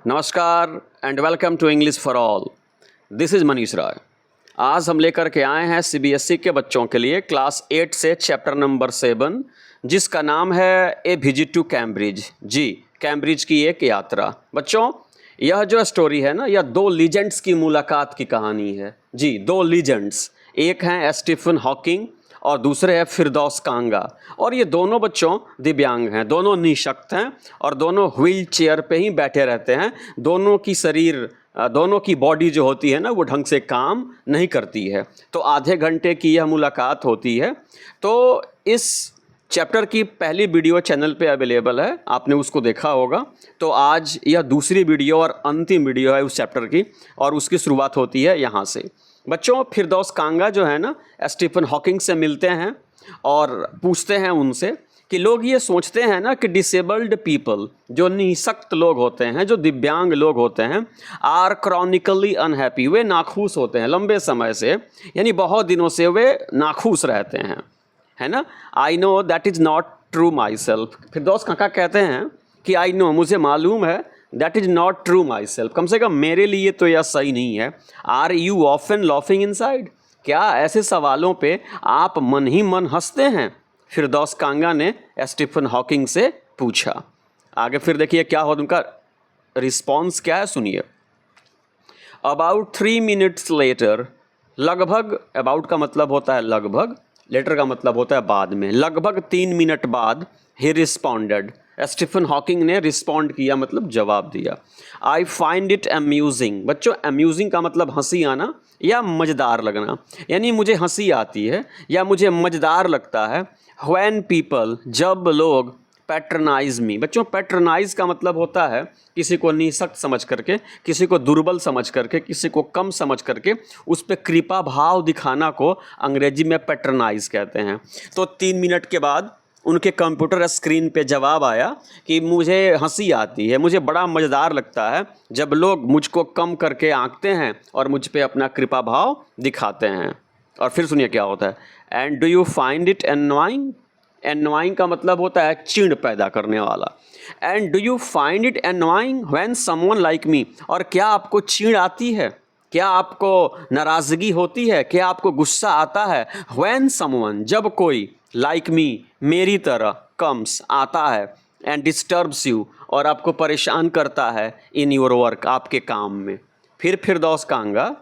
नमस्कार and welcome to English for all. This is Manish Rai. आज हम लेकर के आए हैं सीबीएसई के बच्चों के लिए क्लास 8 से चैप्टर नंबर 7, जिसका नाम है ए विजिट टू कैम्ब्रिज। जी, कैम्ब्रिज की एक यात्रा। बच्चों, यह जो स्टोरी है ना, यह दो लीजेंड्स की मुलाकात की कहानी है। जी, दो लीजेंड्स, एक हैं स्टीफन हॉकिंग और दूसरे है फिरदौस कांगा। और ये दोनों बच्चों दिव्यांग हैं, दोनों निःशक्त हैं और दोनों व्हील चेयर पे ही बैठे रहते हैं। दोनों की बॉडी जो होती है ना, वो ढंग से काम नहीं करती है। तो आधे घंटे की यह मुलाकात होती है। तो इस चैप्टर की पहली वीडियो चैनल पे अवेलेबल है, आपने उसको देखा होगा। तो आज यह दूसरी वीडियो और अंतिम वीडियो है उस चैप्टर की, और उसकी शुरुआत होती है यहाँ से। बच्चों, फिरदौस कांगा जो है ना, स्टीफन हॉकिंग से मिलते हैं और पूछते हैं उनसे कि लोग ये सोचते हैं ना कि डिसेबल्ड पीपल, जो निःशक्त लोग होते हैं, जो दिव्यांग लोग होते हैं, आर क्रॉनिकली अनहैप्पी, वे नाखुश होते हैं लंबे समय से, यानी बहुत दिनों से वे नाखुश रहते हैं, है ना। I know that is not true myself. Firdaus Kanga कहते हैं कि आई नो, मुझे मालूम है, that is not true myself, कम से कम मेरे लिए तो यह सही नहीं है। Are you often laughing inside, क्या ऐसे सवालों पे आप मन ही मन हंसते हैं? फिरदौस कांगा ने स्टीफन हॉकिंग से पूछा। आगे फिर देखिए क्या हो, उनका रिस्पॉन्स क्या है, सुनिए। अबाउट 3 मिनट्स लेटर, लगभग, अबाउट का मतलब होता है लगभग, लेटर का मतलब होता है बाद में, लगभग 3 मिनट बाद ही रिस्पॉन्डेड, स्टीफन हॉकिंग ने रिस्पॉन्ड किया, मतलब जवाब दिया। I find it amusing. बच्चों, अम्यूजिंग का मतलब हंसी आना या मज़ेदार लगना, यानी मुझे हंसी आती है या मुझे मज़ेदार लगता है। व्हेन पीपल, जब लोग, पैट्रनाइज मी। बच्चों, पैट्रनाइज का मतलब होता है किसी को निःशक्त समझ करके, किसी को दुर्बल समझ करके, किसी को कम समझ करके उस पर कृपा भाव दिखाना को अंग्रेजी में पैट्रनाइज कहते हैं। तो 3 मिनट के बाद उनके कंप्यूटर स्क्रीन पे जवाब आया कि मुझे हंसी आती है, मुझे बड़ा मज़ेदार लगता है जब लोग मुझको कम करके आंकते हैं और मुझ पे अपना कृपा भाव दिखाते हैं। और फिर सुनिए क्या होता है। And do you find it annoying. Annoying का मतलब होता है चिढ़ पैदा करने वाला। And do you find it annoying when someone like me. और क्या आपको चिढ़ आती है, क्या आपको नाराज़गी होती है, क्या आपको गुस्सा आता है? व्हेन समवन, जब कोई, लाइक मी, मेरी तरह, कम्स, आता है, एंड डिस्टर्ब्स यू, और आपको परेशान करता है, इन योर वर्क, आपके काम में। फिर फिरदौस कांगा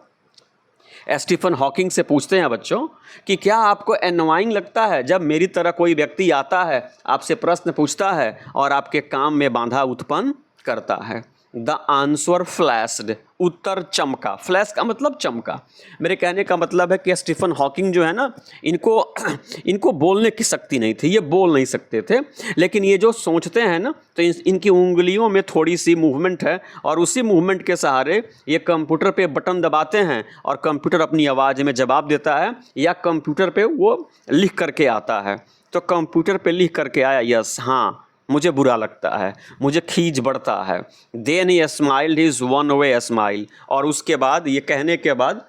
स्टीफन हॉकिंग से पूछते हैं बच्चों कि क्या आपको एनवाइंग लगता है जब मेरी तरह कोई व्यक्ति आता है, आपसे प्रश्न पूछता है और आपके काम में बाधा उत्पन्न करता है? द आंसर फ्लैश्ड, उत्तर चमका। फ्लैश का मतलब चमका। मेरे कहने का मतलब है कि स्टीफन हॉकिंग जो है ना, इनको बोलने की शक्ति नहीं थी, ये बोल नहीं सकते थे, लेकिन ये जो सोचते हैं ना, तो इनकी उंगलियों में थोड़ी सी मूवमेंट है, और उसी मूवमेंट के सहारे ये कंप्यूटर पे बटन दबाते हैं और कंप्यूटर अपनी आवाज़ में जवाब देता है, या कंप्यूटर पे वो लिख करके आता है। तो कंप्यूटर पे लिख करके आया, यस, हाँ, मुझे बुरा लगता है, मुझे खींच बढ़ता है। Then he smiled his one way smile, और उसके बाद, ये कहने के बाद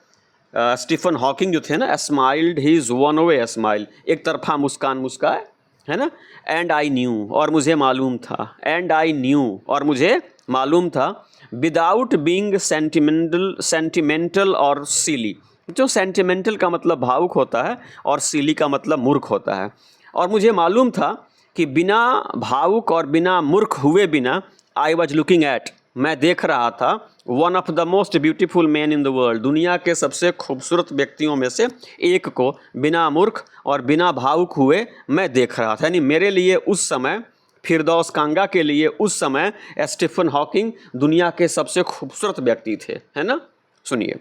स्टीफन हॉकिंग जो थे ना, smiled his one way smile, एक तरफा मुस्कान मुस्काए, है ना। एंड आई न्यू, और मुझे मालूम था, एंड आई न्यू, और मुझे मालूम था, विदाउट बीइंग सेंटिमेंटल और सिली। जो सेंटिमेंटल का मतलब भावुक होता है और सिली का मतलब मूर्ख होता है। और मुझे मालूम था कि बिना भावुक और बिना मूर्ख हुए बिना, आई वॉज लुकिंग एट, मैं देख रहा था, one of the most beautiful man in the world, दुनिया के सबसे खूबसूरत व्यक्तियों में से एक को बिना मूर्ख और बिना भावुक हुए मैं देख रहा था। यानी मेरे लिए उस समय, फिरदौस कांगा के लिए उस समय, स्टीफन हॉकिंग दुनिया के सबसे खूबसूरत व्यक्ति थे, है ना। सुनिए।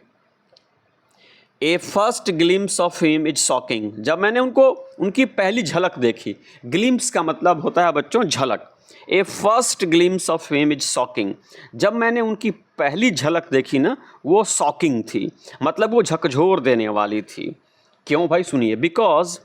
A first glimpse of him is shocking. जब मैंने उनकी पहली झलक देखी, ग्लिम्स का मतलब होता है बच्चों झलक। A first glimpse of him is shocking, जब मैंने उनकी पहली झलक देखी ना, वो शॉकिंग थी, मतलब वो झकझोर देने वाली थी। क्यों भाई, सुनिए। Because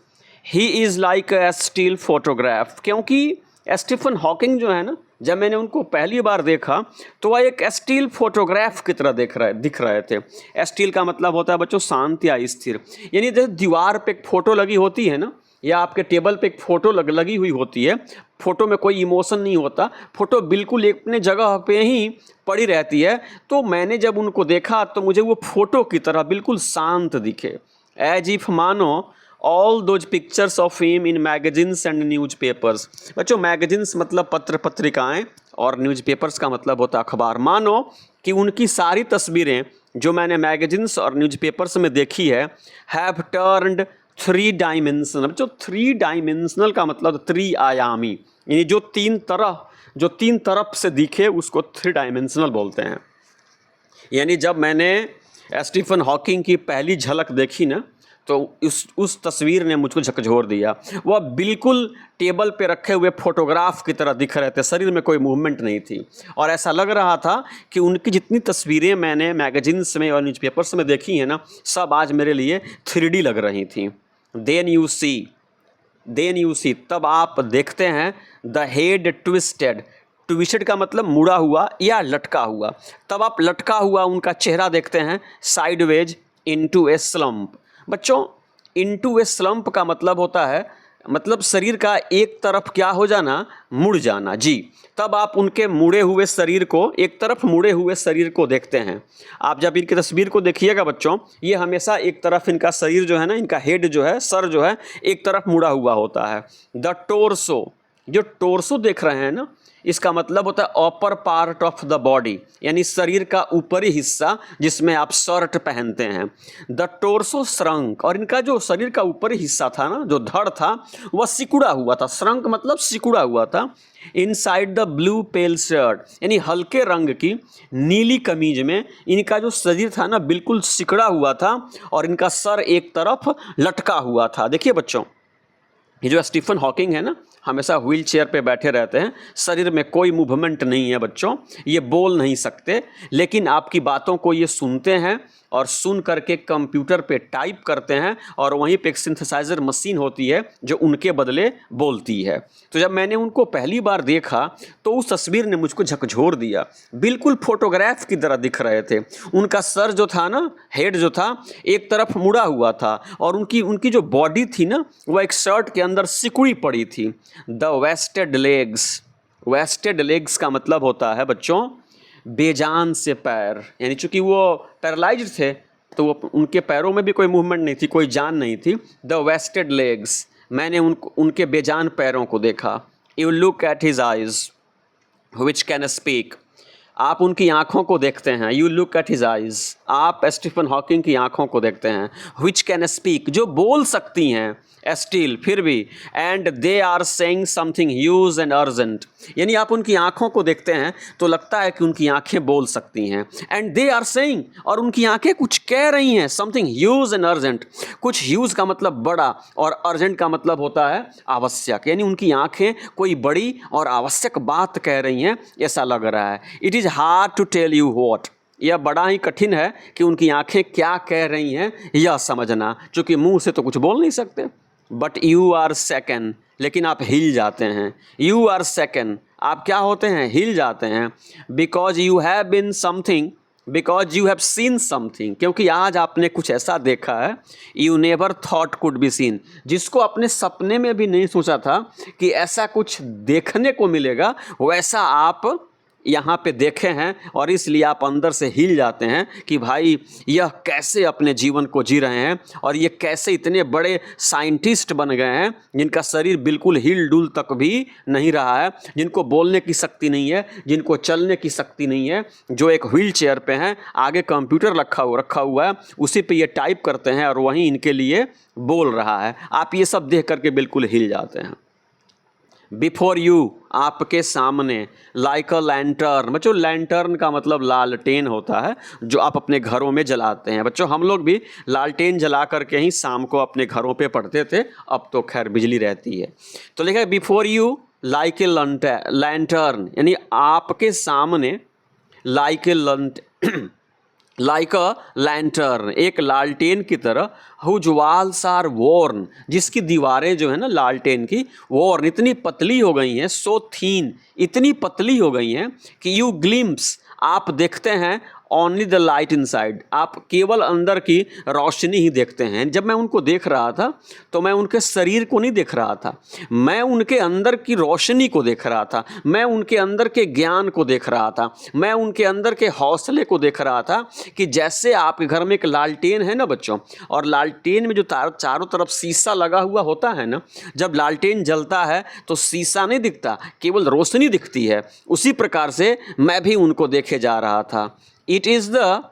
he is like a still photograph, क्योंकि स्टीफन हॉकिंग जो है ना, जब मैंने उनको पहली बार देखा तो वह एक स्टील फोटोग्राफ की तरह दिख रहे थे। स्टील का मतलब होता है बच्चों शांत या स्थिर, यानी जैसे दीवार पे एक फ़ोटो लगी होती है ना, या आपके टेबल पे एक फ़ोटो लगी हुई होती है, फ़ोटो में कोई इमोशन नहीं होता, फ़ोटो बिल्कुल अपने जगह पे ही पड़ी रहती है। तो मैंने जब उनको देखा तो मुझे वो फ़ोटो की तरह बिल्कुल शांत दिखे, एज इफ मानो all those pictures of him in magazines and newspapers. बच्चों मैगजीन्स मतलब पत्र पत्रिकाएं और न्यूज़पेपर्स का मतलब होता है अखबार। मानो कि उनकी सारी तस्वीरें जो मैंने मैगजीन्स और न्यूज़पेपर्स में देखी है हैव टर्न्ड 3 डायमेंशनल। बच्चों 3 डायमेंशनल का मतलब त्रिआयामी, यानी जो तीन तरफ से दिखे उसको 3 डायमेंशनल बोलते हैं। यानी जब मैंने स्टीफन हॉकिंग की पहली झलक देखी ना तो उस तस्वीर ने मुझको झकझोर दिया। वह बिल्कुल टेबल पे रखे हुए फोटोग्राफ की तरह दिख रहे थे, शरीर में कोई मूवमेंट नहीं थी और ऐसा लग रहा था कि उनकी जितनी तस्वीरें मैंने मैगजीन्स में और न्यूज़पेपर्स में देखी हैं ना, सब आज मेरे लिए 3D लग रही थी। देन यू सी, तब आप देखते हैं द हेड ट्विस्टेड। ट्विस्टेड का मतलब मुड़ा हुआ या लटका हुआ। तब आप लटका हुआ उनका चेहरा देखते हैं साइडवेज इनटू ए स्लम्प। बच्चों इनटू ए स्लम्प का मतलब होता है मतलब शरीर का एक तरफ क्या हो जाना, मुड़ जाना। जी, तब आप उनके मुड़े हुए शरीर को, एक तरफ मुड़े हुए शरीर को देखते हैं। आप जब इनकी तस्वीर को देखिएगा बच्चों, ये हमेशा एक तरफ इनका शरीर जो है ना, इनका हेड जो है, सर जो है एक तरफ मुड़ा हुआ होता है। द टोर्सो, जो टोर्सो देख रहे हैं ना, इसका मतलब होता है upper part of the body, यानी शरीर का ऊपरी हिस्सा जिसमें आप शर्ट पहनते हैं। द टोर्सो श्रंक, और इनका जो शरीर का ऊपरी हिस्सा था ना, जो धड़ था, वह सिकुड़ा हुआ था। श्रंक मतलब सिकुड़ा हुआ था। Inside the blue pale shirt, यानी हल्के रंग की नीली कमीज में इनका जो शरीर था ना बिल्कुल सिकुड़ा हुआ था और इनका सर एक तरफ लटका हुआ था। देखिए बच्चों, ये जो स्टीफन हॉकिंग है ना, हमेशा व्हील चेयर पे बैठे रहते हैं, शरीर में कोई मूवमेंट नहीं है बच्चों, ये बोल नहीं सकते, लेकिन आपकी बातों को ये सुनते हैं और सुन करके कंप्यूटर पे टाइप करते हैं और वहीं पे एक सिंथेसाइजर मशीन होती है जो उनके बदले बोलती है। तो जब मैंने उनको पहली बार देखा तो उस तस्वीर ने मुझको झकझोर दिया, बिल्कुल फोटोग्राफ की तरह दिख रहे थे। उनका सर जो था ना, हेड जो था, एक तरफ मुड़ा हुआ था और उनकी जो बॉडी थी ना, वह एक शर्ट के अंदर सिकुड़ी पड़ी थी। द वेस्टेड लेग्स का मतलब होता है बच्चों बेजान से पैर, यानी चूंकि वो पैरालाइज्ड थे तो वो उनके पैरों में भी कोई मूवमेंट नहीं थी, कोई जान नहीं थी। द वेस्टेड लेग्स, मैंने उनके बेजान पैरों को देखा। You look at his eyes which can speak, आप उनकी आँखों को देखते हैं। You look at his eyes, आप स्टीफन हॉकिंग की आँखों को देखते हैं। विच कैन स्पीक, जो बोल सकती हैं स्टिल, फिर भी। And they are saying something huge and urgent, यानी आप उनकी आँखों को देखते हैं तो लगता है कि उनकी आँखें बोल सकती हैं। एंड दे आर सेइंग, और उनकी आँखें कुछ कह रही हैं। समथिंग ह्यूज एंड अर्जेंट, कुछ ह्यूज का मतलब बड़ा और अर्जेंट का मतलब होता है आवश्यक, यानी उनकी आँखें कोई बड़ी और आवश्यक बात कह रही हैं, ऐसा लग रहा है। It is hard to tell you what, यह बड़ा ही कठिन है कि उनकी आँखें क्या कह रही हैं यह समझना, क्योंकि मुंह से तो कुछ बोल नहीं सकते। बट यू आर सेकंड, लेकिन आप हिल जाते हैं। यू आर सेकंड, आप क्या होते हैं, हिल जाते हैं। Because you have been something, because you have seen something, क्योंकि आज आपने कुछ ऐसा देखा है you never thought could be seen, जिसको अपने सपने में भी नहीं सोचा था कि ऐसा कुछ देखने को मिलेगा, वैसा आप यहाँ पे देखे हैं और इसलिए आप अंदर से हिल जाते हैं कि भाई यह कैसे अपने जीवन को जी रहे हैं और ये कैसे इतने बड़े साइंटिस्ट बन गए हैं जिनका शरीर बिल्कुल हिल डुल तक भी नहीं रहा है, जिनको बोलने की शक्ति नहीं है, जिनको चलने की शक्ति नहीं है, जो एक व्हील चेयर पे हैं, आगे कंप्यूटर रखा हुआ है, उसी पे ये टाइप करते हैं और वहीं इनके लिए बोल रहा है। आप ये सब देख करके बिल्कुल हिल जाते हैं। बिफोर यू, आपके सामने। लाइक अ लैंटर्न, बच्चों लैंटर्न का मतलब लालटेन होता है जो आप अपने घरों में जलाते हैं। बच्चों हम लोग भी लालटेन जला करके ही शाम को अपने घरों पे पढ़ते थे, अब तो खैर बिजली रहती है। तो लिखा है before you like a lantern, यानी आपके सामने like a like a lantern, एक लालटेन की तरह। हुज वॉल्स आर वॉर्न, जिसकी दीवारें जो है ना लालटेन की, वॉर्न इतनी पतली हो गई हैं, सो थीन, इतनी पतली हो गई हैं कि यू ग्लिम्स, आप देखते हैं ओनली द लाइट इनसाइड, आप केवल अंदर की रोशनी ही देखते हैं। जब मैं उनको देख रहा था तो मैं उनके शरीर को नहीं देख रहा था, मैं उनके अंदर की रोशनी को देख रहा था, मैं उनके अंदर के ज्ञान को देख रहा था, मैं उनके अंदर के हौसले को देख रहा था। कि जैसे आपके घर में एक लालटेन है ना बच्चों, और लालटेन में जो चारों तरफ शीशा लगा हुआ होता है ना, जब लालटेन जलता है तो शीशा नहीं दिखता, केवल रोशनी दिखती है। उसी प्रकार से मैं भी उनको देखे जा रहा था। It is the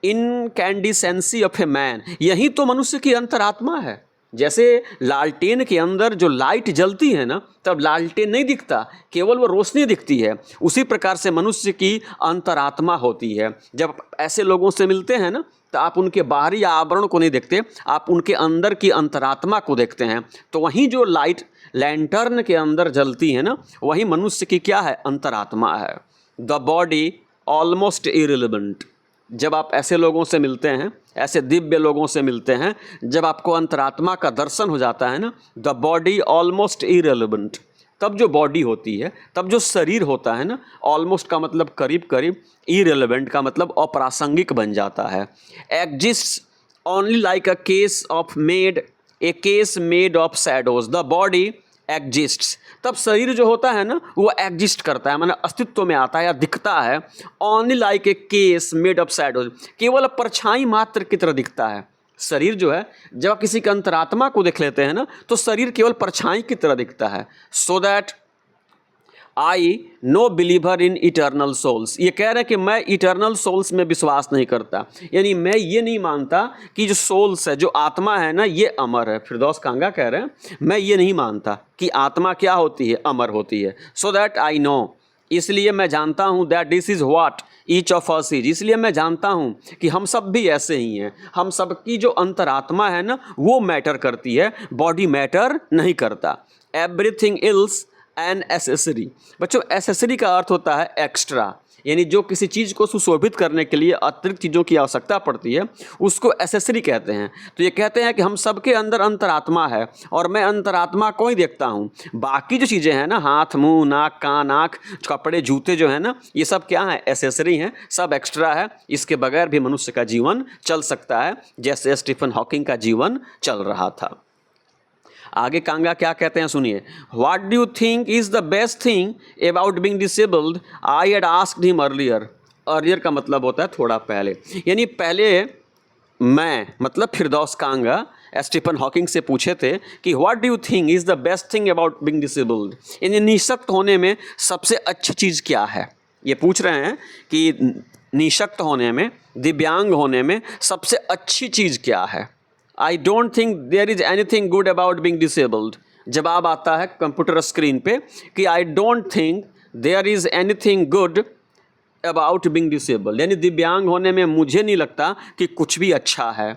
incandescence of a man, यही तो मनुष्य की अंतरात्मा है। जैसे लालटेन के अंदर जो लाइट जलती है ना, तब लालटेन नहीं दिखता, केवल वो रोशनी दिखती है। उसी प्रकार से मनुष्य की अंतरात्मा होती है। जब ऐसे लोगों से मिलते हैं ना, तो आप उनके बाहरी आवरण को नहीं देखते, आप उनके अंदर की अंतरात्मा को देखते हैं। तो वहीं जो लाइट लैंटर्न के अंदर जलती है ना, वही मनुष्य की क्या है, अंतरात्मा है। द बॉडी ऑलमोस्ट इररिलेवेंट, जब आप ऐसे लोगों से मिलते हैं, ऐसे दिव्य लोगों से मिलते हैं, जब आपको अंतरात्मा का दर्शन हो जाता है ना, द बॉडी ऑलमोस्ट इररिलेवेंट, तब जो बॉडी होती है, तब जो शरीर होता है ना, ऑलमोस्ट का मतलब करीब करीब, इररिलेवेंट का मतलब अप्रासंगिक बन जाता है। Exist only like a case made of shadows, the body exists, तब शरीर जो होता है ना, वो एग्जिस्ट करता है, माने अस्तित्व में आता है या दिखता है। Only like a case made of shadows, केवल परछाई मात्र की तरह दिखता है। शरीर जो है, जब आप किसी के अंतरात्मा को देख लेते हैं ना, तो शरीर केवल परछाई की तरह दिखता है। So that I no believer in eternal souls, ये कह रहे हैं कि मैं इटर्नल सोल्स में विश्वास नहीं करता, यानी मैं ये नहीं मानता कि जो सोल्स है, जो आत्मा है ना, ये अमर है। फिरदौस कांगा कह रहे हैं मैं ये नहीं मानता कि आत्मा क्या होती है, अमर होती है। सो दैट आई नो, इसलिए मैं जानता हूँ, that this is what each of us is, इसलिए मैं जानता हूँ कि हम सब भी ऐसे ही हैं। हम सब की जो अंतरात्मा है ना, वो मैटर करती है, बॉडी मैटर नहीं करता। एवरीथिंग एल्स एन एसेसरी, बच्चों एसेसरी का अर्थ होता है एक्स्ट्रा, यानी जो किसी चीज़ को सुशोभित करने के लिए अतिरिक्त चीज़ों की आवश्यकता पड़ती है, उसको एसेसरी कहते हैं। तो ये कहते हैं कि हम सबके अंदर अंतरात्मा है, और मैं अंतरात्मा को ही देखता हूँ। बाकी जो चीज़ें हैं ना, हाथ मुंह नाक कान आँख कपड़े जूते जो है ना, ये सब क्या है, एसेसरी हैं, सब एक्स्ट्रा है। इसके बगैर भी मनुष्य का जीवन चल सकता है, जैसे स्टीफन हॉकिंग का जीवन चल रहा था। आगे कांगा क्या कहते हैं, सुनिए। What do you think is the best thing about being disabled, I had asked him earlier. Earlier का मतलब होता है थोड़ा पहले, यानी पहले मैं मतलब फिरदौस कांगा स्टीफन हॉकिंग से पूछे थे कि what do you think is the best thing about being disabled, यानी निःशक्त होने में सबसे अच्छी चीज़ क्या है। ये पूछ रहे हैं कि निःशक्त होने में, दिव्यांग होने में सबसे अच्छी चीज़ क्या है। I don't think there is anything good about being disabled, जवाब आता है कंप्यूटर स्क्रीन पे कि I don't think there is anything good about being disabled, यानी दिव्यांग होने में मुझे नहीं लगता कि कुछ भी अच्छा है।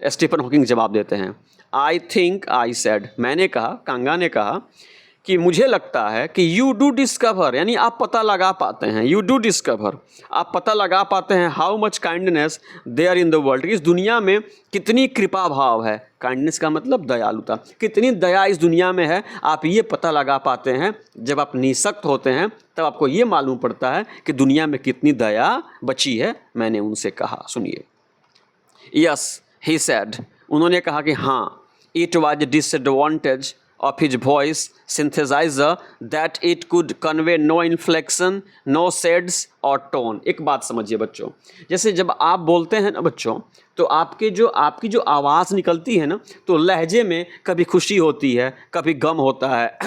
स्टीफन हॉकिंग जवाब देते हैं, आई थिंक आई सेड, मैंने कहा, कांगा ने कहा कि मुझे लगता है कि यू डू डिस्कवर, यानी आप पता लगा पाते हैं, यू डू डिस्कवर, आप पता लगा पाते हैं how much kindness there in the world, इस दुनिया में कितनी कृपा भाव है। काइंडनेस का मतलब दयालुता, कितनी दया इस दुनिया में है, आप ये पता लगा पाते हैं। जब आप निःशक्त होते हैं तब आपको ये मालूम पड़ता है कि दुनिया में कितनी दया बची है। मैंने उनसे कहा, सुनिए। यस ही सेड, उन्होंने कहा कि हाँ, it was disadvantage of his voice synthesizer that it could convey no inflection, no shades or tone। एक बात समझिए बच्चों, जैसे जब आप बोलते हैं ना बच्चों, तो आपकी जो आवाज़ निकलती है ना, तो लहजे में कभी खुशी होती है, कभी गम होता है,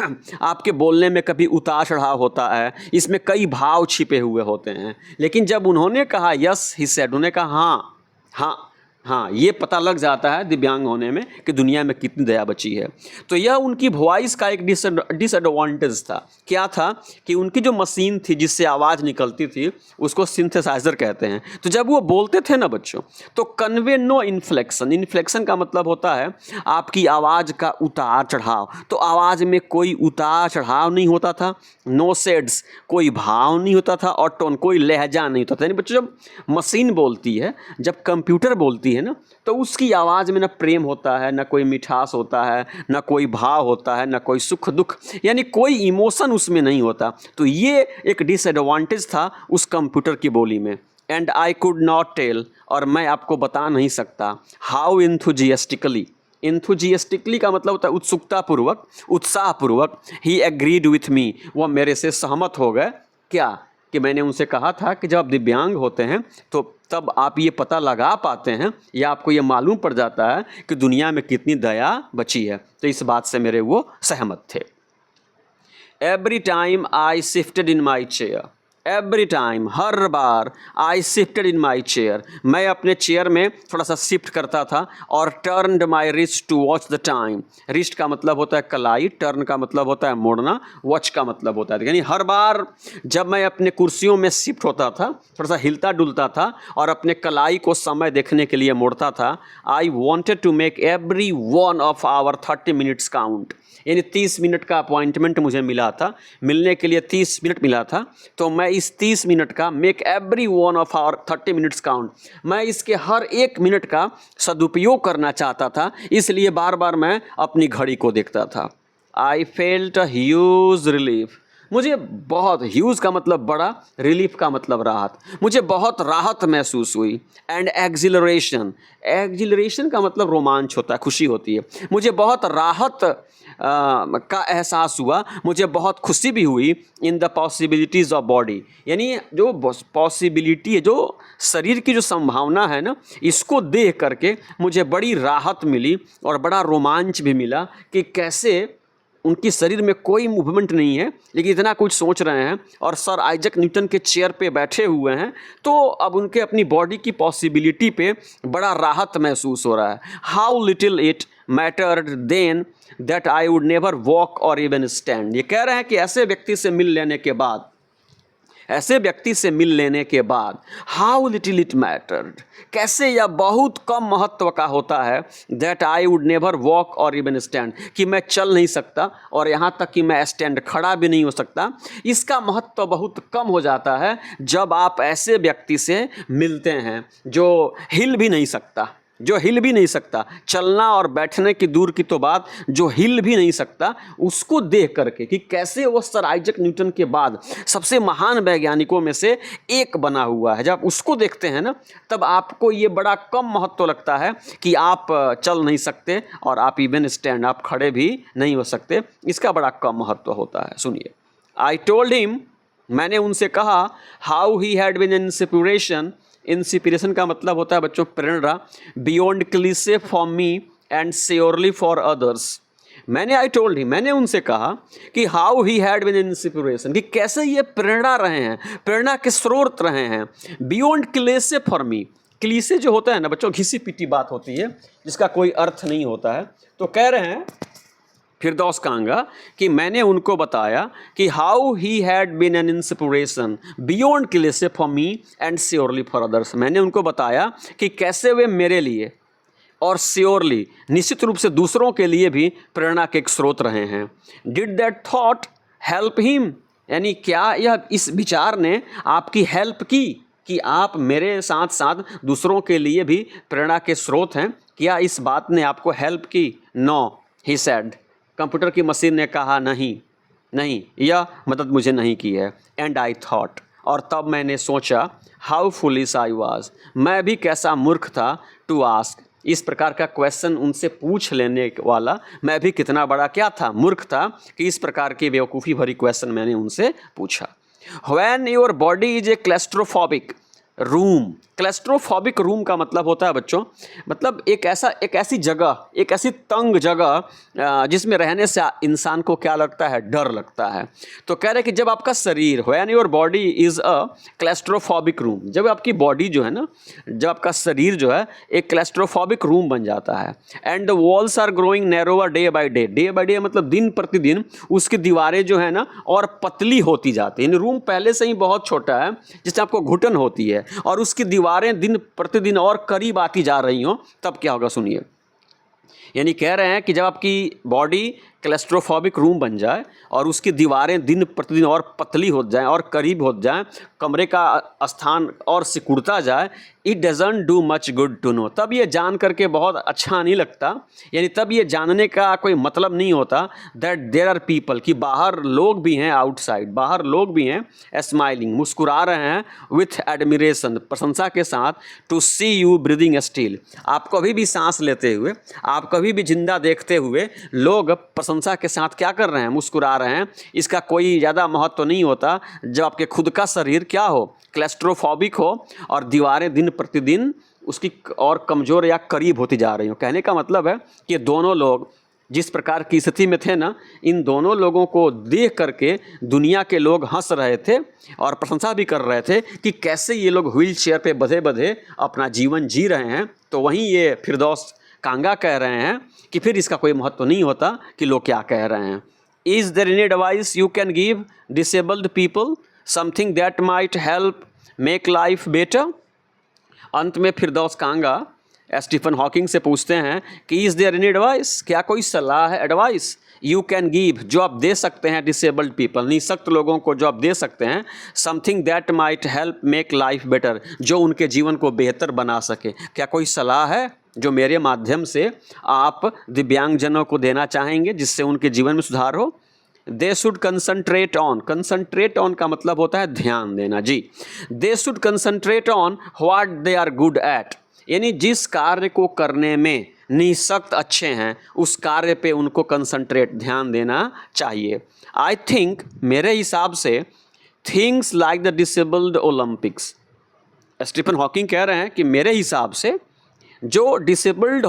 आपके बोलने में कभी उतार चढ़ाव होता है, इसमें कई भाव छिपे हुए होते हैं। लेकिन जब उन्होंने कहा यस ही सेड, उन्होंने कहा हाँ हाँ हाँ, ये पता लग जाता है दिव्यांग होने में कि दुनिया में कितनी दया बची है। तो यह उनकी वॉइस का एक डिसएडवांटेज था। क्या था कि उनकी जो मशीन थी जिससे आवाज़ निकलती थी, उसको सिंथेसाइजर कहते हैं। तो जब वो बोलते थे ना बच्चों, तो कन्वे नो इन्फ्लेक्शन, इन्फ्लेक्शन का मतलब होता है आपकी आवाज़ का उतार चढ़ाव। तो आवाज़ में कोई उतार चढ़ाव नहीं होता था, नो शेड्स, कोई भाव नहीं होता था, और टोन, कोई लहजा नहीं होता था। यानी बच्चों जब मशीन बोलती है, जब कंप्यूटर बोलती है ना, तो उसकी आवाज़ में ना प्रेम होता है, ना कोई मिठास होता है, ना कोई भाव होता है, ना कोई सुख दुख, यानी कोई इमोशन उसमें नहीं होता। तो ये एक डिसएडवांटेज था उस कंप्यूटर की बोली में। And I could not tell, और मैं आपको बता नहीं सकता, हाउ इंथुजियास्टिकली, इंथुजियास्टिकली का मतलब होता है उत्सुकतापूर्वक, उत्साहपूर्वक, ही एग्रीड विथ मी, वह मेरे से सहमत हो गए। क्या कि मैंने उनसे कहा था कि जब आप दिव्यांग होते हैं तो तब आप ये पता लगा पाते हैं या आपको ये मालूम पड़ जाता है कि दुनिया में कितनी दया बची है। तो इस बात से मेरे वो सहमत थे। Every time I shifted in my chair, every time, her bar, I shifted in my chair, मैं अपने चेयर में थोड़ा सा शिफ्ट करता था, और turned my wrist to watch the time, wrist का मतलब होता है कलाई, टर्न का मतलब होता है मोड़ना, वॉच का मतलब होता है, यानी हर बार जब मैं अपने कुर्सियों में शिफ्ट होता था, थोड़ा सा हिलता डुलता था और अपने कलाई को समय देखने के लिए मोड़ता था, I wanted to make every one of our 30 minutes count, यानी 30 मिनट का अपॉइंटमेंट मुझे मिला था, मिलने के लिए 30 मिनट मिला था, तो मैं इस 30 मिनट का, make every one of our 30 minutes count, मैं इसके हर एक मिनट का सदुपयोग करना चाहता था, इसलिए बार बार मैं अपनी घड़ी को देखता था। I felt a huge relief, मुझे बहुत, ह्यूज का मतलब बड़ा, रिलीफ का मतलब राहत, मुझे बहुत राहत महसूस हुई। एंड एक्जिलरेशन, एक्जिलरेशन का मतलब रोमांच होता है, खुशी होती है, मुझे बहुत राहत का एहसास हुआ, मुझे बहुत खुशी भी हुई। In the possibilities of body, यानी जो पॉसिबिलिटी है, जो शरीर की जो संभावना है ना, इसको देख करके मुझे बड़ी राहत मिली और बड़ा रोमांच भी मिला कि कैसे उनकी शरीर में कोई मूवमेंट नहीं है लेकिन इतना कुछ सोच रहे हैं और सर आइजक न्यूटन के चेयर पे बैठे हुए हैं, तो अब उनके अपनी बॉडी की पॉसिबिलिटी पे बड़ा राहत महसूस हो रहा है। How little it mattered then that I would never walk or even stand, ये कह रहे हैं कि ऐसे व्यक्ति से मिल लेने के बाद, ऐसे व्यक्ति से मिल लेने के बाद, हाउ लिटिल इट मैटर्ड, कैसे यह बहुत कम महत्व का होता है, that I would never walk or even stand, कि मैं चल नहीं सकता और यहाँ तक कि मैं स्टैंड खड़ा भी नहीं हो सकता, इसका महत्व बहुत कम हो जाता है जब आप ऐसे व्यक्ति से मिलते हैं जो हिल भी नहीं सकता, जो हिल भी नहीं सकता, चलना और बैठने की दूर की तो बात, जो हिल भी नहीं सकता, उसको देख करके कि कैसे वो सर आइजक न्यूटन के बाद सबसे महान वैज्ञानिकों में से एक बना हुआ है, जब उसको देखते हैं ना, तब आपको ये बड़ा कम महत्व लगता है कि आप चल नहीं सकते और आप इवन स्टैंड, आप खड़े भी नहीं हो सकते, इसका बड़ा कम महत्व होता है। सुनिए, आई टोल्ड हिम, मैंने उनसे कहा, how he had been inspiration, inspiration का मतलब होता है बच्चों प्रेरणा, beyond cliche for me and surely for others. मैंने आई टोल्ड ही, मैंने उनसे कहा कि how he had been inspiration, कि कैसे ये प्रेरणा रहे हैं, प्रेरणा के स्रोत रहे हैं, beyond cliche for me, cliché जो होता है ना बच्चों, घिसी पिटी बात होती है जिसका कोई अर्थ नहीं होता है, तो कह रहे हैं फिरदौस कांगा कि मैंने उनको बताया कि how he had been an inspiration beyond cliche for me and surely for others, मैंने उनको बताया कि कैसे वे मेरे लिए और श्योरली, निश्चित रूप से दूसरों के लिए भी प्रेरणा के एक स्रोत रहे हैं। Did that thought help him, यानी क्या यह, इस विचार ने आपकी हेल्प की कि आप मेरे साथ साथ दूसरों के लिए भी प्रेरणा के स्रोत हैं, क्या इस बात ने आपको हेल्प की? नो, ही सेड, कंप्यूटर की मशीन ने कहा नहीं, नहीं, यह मदद मुझे नहीं की है। एंड आई थॉट, और तब मैंने सोचा, हाउ फुलिश आई वाज, मैं भी कैसा मूर्ख था, टू आस्क, इस प्रकार का क्वेश्चन उनसे पूछ लेने वाला मैं भी कितना बड़ा क्या था, मूर्ख था कि इस प्रकार की बेवकूफ़ी भरी क्वेश्चन मैंने उनसे पूछा। When your body is a claustrophobic room, claustrophobic room का मतलब होता है बच्चों, मतलब एक ऐसी जगह, एक ऐसी तंग जगह जिसमें रहने से इंसान को क्या लगता है, डर लगता है। तो कह रहे कि जब आपका शरीर, when your body is a claustrophobic room, जब आपकी बॉडी जो है ना, जब आपका शरीर जो है एक क्लैस्ट्रोफोबिक रूम बन जाता है। And the walls are growing narrower day by day, day by day मतलब दिन प्रतिदिन उसकी दीवारें जो है ना और पतली होती जाती हैं। रूम पहले से ही बहुत छोटा है जिससे आपको घुटन होती है और उसकी दीवारें दिन प्रतिदिन और करीब आती जा रही हो, तब क्या होगा सुनिए। यानी कह रहे हैं कि जब आपकी बॉडी क्लेस्ट्रोफोबिक रूम बन जाए और उसकी दीवारें दिन प्रतिदिन और पतली हो जाएं और करीब हो जाएं, कमरे का स्थान और सिकुड़ता जाए, it doesn't do much good to know, तब ये जान करके बहुत अच्छा नहीं लगता, यानी तब ये जानने का कोई मतलब नहीं होता दैट देयर आर पीपल, कि बाहर लोग भी हैं, आउटसाइड बाहर लोग भी हैं, स्माइलिंग मुस्कुरा रहे हैं, विथ एडमिरेशन प्रशंसा के साथ, to see you breathing still, आप कभी भी सांस लेते हुए, आप कभी भी जिंदा देखते हुए लोग प्रशंसा के साथ क्या कर रहे हैं, मुस्कुरा रहे हैं। इसका कोई ज़्यादा महत्व तो नहीं होता जब आपके खुद का शरीर क्या हो, क्लेस्ट्रोफोबिक हो और दीवारें दिन प्रतिदिन उसकी और कमज़ोर या करीब होती जा रही हो। कहने का मतलब है कि दोनों लोग जिस प्रकार की स्थिति में थे ना, इन दोनों लोगों को देख करके दुनिया के लोग हंस रहे थे और प्रशंसा भी कर रहे थे कि कैसे ये लोग व्हील चेयर पर बधे बधे अपना जीवन जी रहे हैं। तो वहीं ये फिरदौस कांगा कह रहे हैं कि फिर इसका कोई महत्व नहीं होता कि लोग क्या कह रहे हैं। Is there any advice you can give disabled people, something that might help make life better. अंत में फिरदौस कांगा स्टीफन हॉकिंग से पूछते हैं कि इज़ देयर एनी एडवाइस, क्या कोई सलाह है, एडवाइस यू कैन गिव, जो आप दे सकते हैं डिसेबल्ड पीपल, निःशक्त लोगों को जो आप दे सकते हैं, something that might help make life better, जो उनके जीवन को बेहतर बना सके। क्या कोई सलाह है जो मेरे माध्यम से आप दिव्यांगजनों को देना चाहेंगे जिससे उनके जीवन में सुधार हो? They should concentrate on, concentrate on का मतलब होता है ध्यान देना जी। They should concentrate on what they are good at, यानी जिस कार्य को करने में निःशक्त अच्छे हैं उस कार्य पे उनको कंसंट्रेट ध्यान देना चाहिए। आई थिंक, मेरे हिसाब से, things like the disabled Olympics, Stephen Hawking कह रहे हैं कि मेरे हिसाब से जो डिसेबल्ड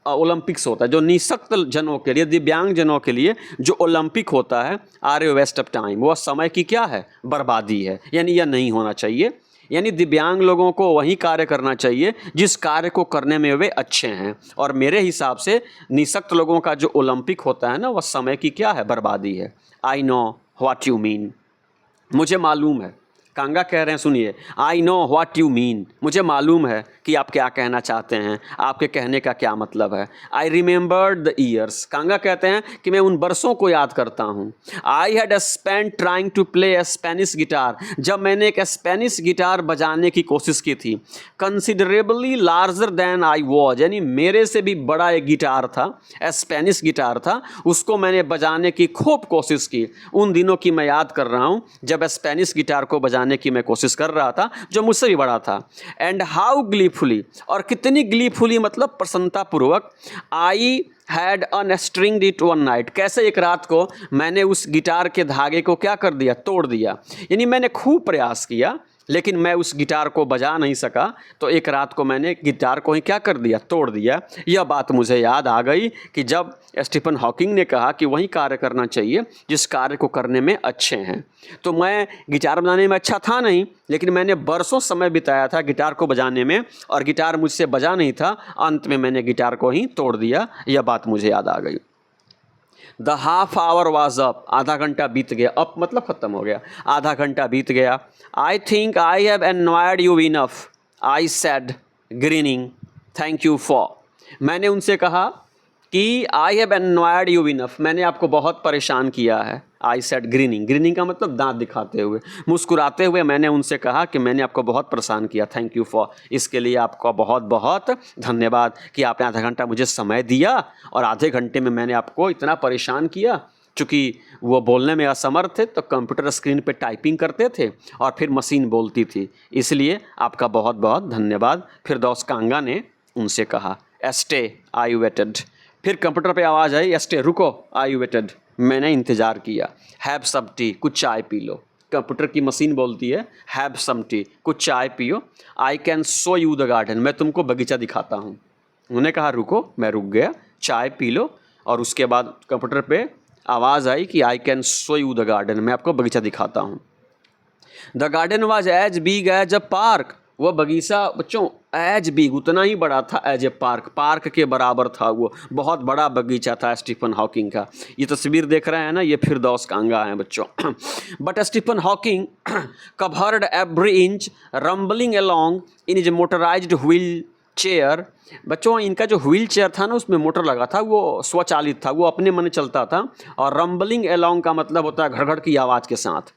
ओलंपिक्स होता है, जो निःशक्त जनों के लिए, दिव्यांग जनों के लिए जो ओलंपिक होता है, are a waste of time, वह समय की क्या है, बर्बादी है, यानी यह नहीं होना चाहिए। यानी दिव्यांग लोगों को वही कार्य करना चाहिए जिस कार्य को करने में वे अच्छे हैं, और मेरे हिसाब से निःशक्त लोगों का जो ओलंपिक होता है ना, वह समय की क्या है, बर्बादी है। I know what you mean, मुझे मालूम है, कांगा कह रहे हैं, सुनिए, I know what you mean, मुझे मालूम है कि आप क्या कहना चाहते हैं, आपके कहने का क्या मतलब है। आई रिमेंबर्ड द ईयर्स, कांगा कहते हैं कि मैं उन बरसों को याद करता हूँ। I had spent trying to play a Spanish guitar, जब मैंने एक स्पेनिश गिटार बजाने की कोशिश की थी। Considerably larger than I was, यानी मेरे से भी बड़ा एक गिटार था, स्पेनिश गिटार था, उसको मैंने बजाने की खूब कोशिश की। उन दिनों की मैं याद कर रहा हूँ जब स्पेनिश गिटार को बजाने की मैं कोशिश कर रहा था, जो मुझसे भी बड़ा था। एंड हाउ ग्लीफुली, और कितनी ग्लीफुली मतलब प्रसन्नतापूर्वक, I had unstringed it one night, कैसे एक रात को मैंने उस गिटार के धागे को क्या कर दिया, तोड़ दिया। यानी मैंने खूब प्रयास किया लेकिन मैं उस गिटार को बजा नहीं सका, तो एक रात को मैंने गिटार को ही क्या कर दिया, तोड़ दिया। यह बात मुझे याद आ गई कि जब स्टीफन हॉकिंग ने कहा कि वही कार्य करना चाहिए जिस कार्य को करने में अच्छे हैं। तो मैं गिटार बजाने में अच्छा था नहीं, लेकिन मैंने बरसों समय बिताया था गिटार को बजाने में, और गिटार मुझसे बजा नहीं था, अंत में मैंने गिटार को ही तोड़ दिया। यह बात मुझे याद आ गई। The half hour was up, आधा घंटा बीत गया, अप मतलब ख़त्म हो गया, आधा घंटा बीत गया। I think I have annoyed you enough, I said grinning, thank you for, मैंने उनसे कहा कि I have annoyed you enough, मैंने आपको बहुत परेशान किया है। आई सेड ग्रीनिंग, ग्रीनिंग का मतलब दांत दिखाते हुए, मुस्कुराते हुए मैंने उनसे कहा कि मैंने आपको बहुत परेशान किया, थैंक यू फॉर, इसके लिए आपका बहुत बहुत धन्यवाद कि आपने आधा घंटा मुझे समय दिया और आधे घंटे में मैंने आपको इतना परेशान किया। चूँकि वो बोलने में असमर्थ थे तो कंप्यूटर स्क्रीन पे टाइपिंग करते थे और फिर मशीन बोलती थी, इसलिए आपका बहुत बहुत धन्यवाद, फिरदौस कांगा ने उनसे कहा। स्टे, आई वेटेड, फिर कंप्यूटर पे आवाज़ आई, स्टे, रुको, आई वेटेड, मैंने इंतज़ार किया। हैव सम टी, कुछ चाय पी लो, कंप्यूटर की मशीन बोलती है हैव सम टी, कुछ चाय पियो। आई can show you the garden, मैं तुमको बगीचा दिखाता हूँ। उन्होंने कहा रुको, मैं रुक गया, चाय पी लो, और उसके बाद कंप्यूटर पे आवाज़ आई कि I can show you the garden, मैं आपको बगीचा दिखाता हूँ। The garden was as big as a park, वह बगीचा बच्चों एज बिग, उतना ही बड़ा था एज ए पार्क, पार्क के बराबर था, वो बहुत बड़ा बगीचा था स्टीफन हॉकिंग का। ये तस्वीर देख रहे हैं ना, ये फिरदौस कांगा हैं बच्चों। But Stephen Hawking covered every inch rumbling along in his motorised wheelchair, बच्चों इनका जो व्हील चेयर था ना उसमें मोटर लगा था, वो स्वचालित था, वो अपने मन चलता था। और रंबलिंग अलोंग का मतलब होता है घड़-घड़ की आवाज़ के साथ।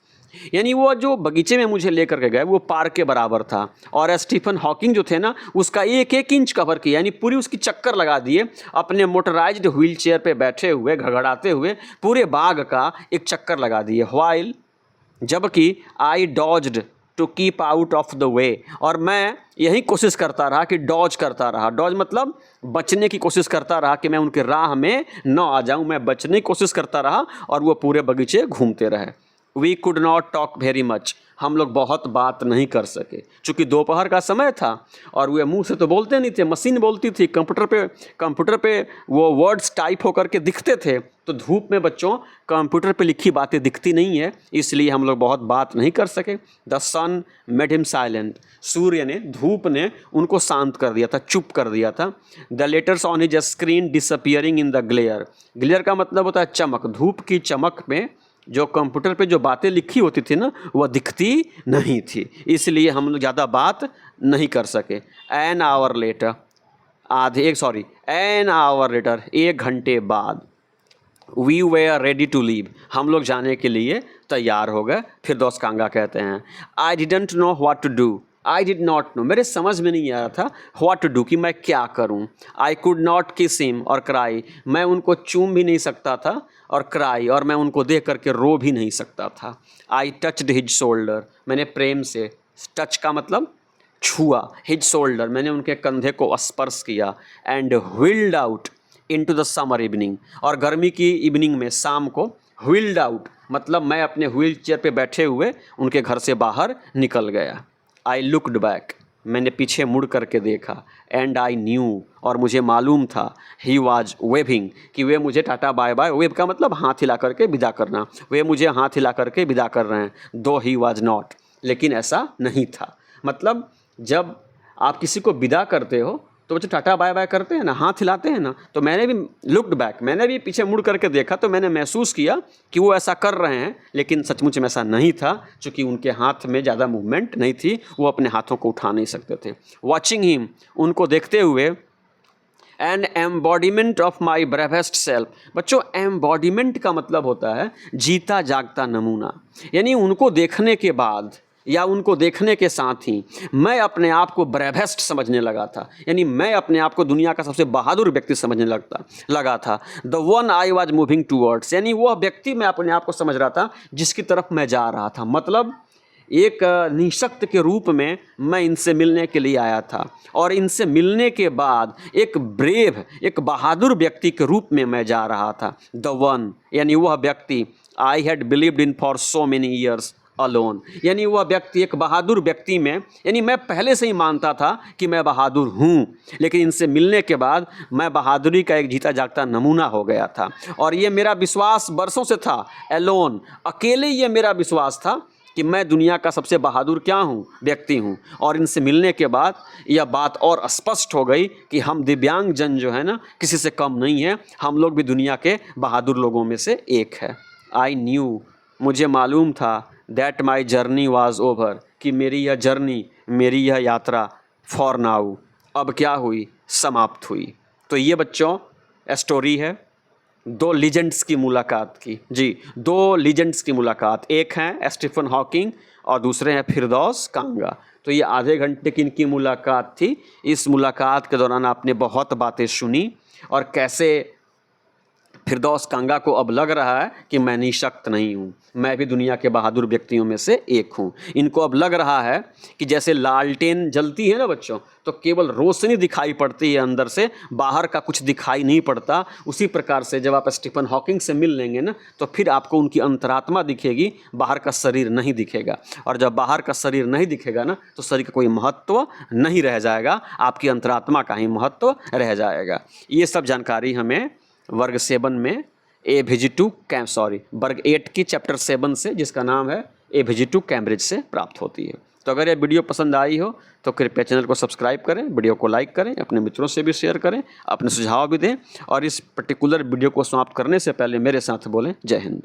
यानी वो जो बगीचे में मुझे लेकर के गए वो पार्क के बराबर था। और स्टीफन हॉकिंग जो थे ना उसका एक एक इंच कवर किया, यानी पूरी उसकी चक्कर लगा दिए। अपने मोटराइज्ड व्हील चेयर पे बैठे हुए घड़घड़ाते हुए पूरे बाग का एक चक्कर लगा दिए। व्हाइल, जबकि I dodged to keep out of the way, और मैं यही कोशिश करता रहा कि डॉज करता रहा। डॉज मतलब बचने की कोशिश करता रहा कि मैं उनके राह में न आ जाऊं, मैं बचने की कोशिश करता रहा और वो पूरे बगीचे घूमते रहे। We could not talk very much, हम लोग बहुत बात नहीं कर सके चूँकि दोपहर का समय था और वे मुंह से तो बोलते नहीं थे, मशीन बोलती थी। कंप्यूटर पे वो वर्ड्स टाइप होकर के दिखते थे, तो धूप में बच्चों कंप्यूटर पे लिखी बातें दिखती नहीं है, इसलिए हम लोग बहुत बात नहीं कर सके। The sun made him silent, सूर्य ने, धूप ने उनको शांत कर दिया था, चुप कर दिया था। The letters on his screen disappearing in the glare, glare का मतलब होता है चमक, धूप की चमक में जो कंप्यूटर पे जो बातें लिखी होती थी ना वह दिखती नहीं थी, इसलिए हम लोग ज़्यादा बात नहीं कर सके। An hour later, an hour later, 1 घंटे बाद, we were ready to leave, हम लोग जाने के लिए तैयार हो गए। फिर दोस्त कांगा कहते हैं I didn't know what to do, I did not know, मेरे समझ में नहीं आया था व्हाट टू डू, कि मैं क्या करूं। आई कुड नॉट किस हिम और क्राई, मैं उनको चूम भी नहीं सकता था, और क्राई, और मैं उनको देख करके रो भी नहीं सकता था। आई टचड हिज शोल्डर, मैंने प्रेम से, टच का मतलब छुआ, हिज शोल्डर, मैंने उनके कंधे को स्पर्श किया। And wheeled out into the summer evening, और गर्मी की इवनिंग में, शाम को, व्हील्ड आउट मतलब मैं अपने व्हील चेयर पर बैठे हुए उनके घर से बाहर निकल गया। आई लुकड बैक, मैंने पीछे मुड़ करके देखा। एंड आई न्यू, और मुझे मालूम था, ही वॉज वेविंग, कि वे मुझे टाटा बाय बाय, वेव का मतलब हाथ हिला करके विदा करना, वे मुझे हाथ हिला करके विदा कर रहे हैं। दो ही वॉज नॉट, लेकिन ऐसा नहीं था। मतलब जब आप किसी को विदा करते हो तो बच्चे टाटा बाय बाय करते हैं ना, हाथ हिलाते हैं ना, तो मैंने भी लुक्ड बैक, मैंने भी पीछे मुड़ करके देखा, तो मैंने महसूस किया कि वो ऐसा कर रहे हैं, लेकिन सचमुच में ऐसा नहीं था, क्योंकि उनके हाथ में ज़्यादा मूवमेंट नहीं थी, वो अपने हाथों को उठा नहीं सकते थे। वॉचिंग हिम, उनको देखते हुए, an embodiment of my bravest self, बच्चों एम्बॉडीमेंट का मतलब होता है जीता जागता नमूना, यानी उनको देखने के बाद या उनको देखने के साथ ही मैं अपने आप को ब्रेवेस्ट समझने लगा था, यानी मैं अपने आप को दुनिया का सबसे बहादुर व्यक्ति समझने लगा था। The one I was moving towards, यानी वह व्यक्ति मैं अपने आप को समझ रहा था जिसकी तरफ मैं जा रहा था। मतलब एक निशक्त के रूप में मैं इनसे मिलने के लिए आया था, और इनसे मिलने के बाद एक ब्रेव, एक बहादुर व्यक्ति के रूप में मैं जा रहा था। द वन, यानी वह व्यक्ति, I had believed in for so many years alone, यानी वह व्यक्ति, एक बहादुर व्यक्ति में, यानी मैं पहले से ही मानता था कि मैं बहादुर हूँ, लेकिन इनसे मिलने के बाद मैं बहादुरी का एक जीता जागता नमूना हो गया था। और ये मेरा विश्वास बरसों से था, एलोन, अकेले ये मेरा विश्वास था कि मैं दुनिया का सबसे बहादुर क्या हूँ, व्यक्ति हूँ। और इनसे मिलने के बाद यह बात और स्पष्ट हो गई कि हम दिव्यांग जन जो है ना किसी से कम नहीं है, हम लोग भी दुनिया के बहादुर लोगों में से एक है। आई न्यू, मुझे मालूम था, that my journey was over, कि मेरी यह जर्नी, मेरी यह यात्रा, फॉर नाउ, अब क्या हुई, समाप्त हुई। तो ये बच्चों स्टोरी है दो लीजेंड्स की मुलाकात की। जी, दो लीजेंड्स की मुलाकात, एक हैं स्टीफन हॉकिंग और दूसरे हैं फिरदौस कांगा। तो ये आधे घंटे की इनकी मुलाकात थी। इस मुलाकात के दौरान आपने बहुत बातें सुनी, और कैसे फिरदौस कांगा को अब लग रहा है कि मैं निशक्त नहीं हूँ, मैं भी दुनिया के बहादुर व्यक्तियों में से एक हूँ। इनको अब लग रहा है कि जैसे लालटेन जलती है ना बच्चों, तो केवल रोशनी दिखाई पड़ती है अंदर से, बाहर का कुछ दिखाई नहीं पड़ता। उसी प्रकार से जब आप स्टीफन हॉकिंग से मिल लेंगे ना, तो फिर आपको उनकी अंतरात्मा दिखेगी, बाहर का शरीर नहीं दिखेगा। और जब बाहर का शरीर नहीं दिखेगा ना, तो शरीर का कोई महत्व नहीं रह जाएगा, आपकी अंतरात्मा का ही महत्व रह जाएगा। ये सब जानकारी हमें वर्ग 7 में वर्ग 8 की चैप्टर 7 से, जिसका नाम है ए विजिट टू कैम्ब्रिज, से प्राप्त होती है। तो अगर ये वीडियो पसंद आई हो तो कृपया चैनल को सब्सक्राइब करें, वीडियो को लाइक करें, अपने मित्रों से भी शेयर करें, अपने सुझाव भी दें, और इस पर्टिकुलर वीडियो को समाप्त करने से पहले मेरे साथ बोलें जय हिंद।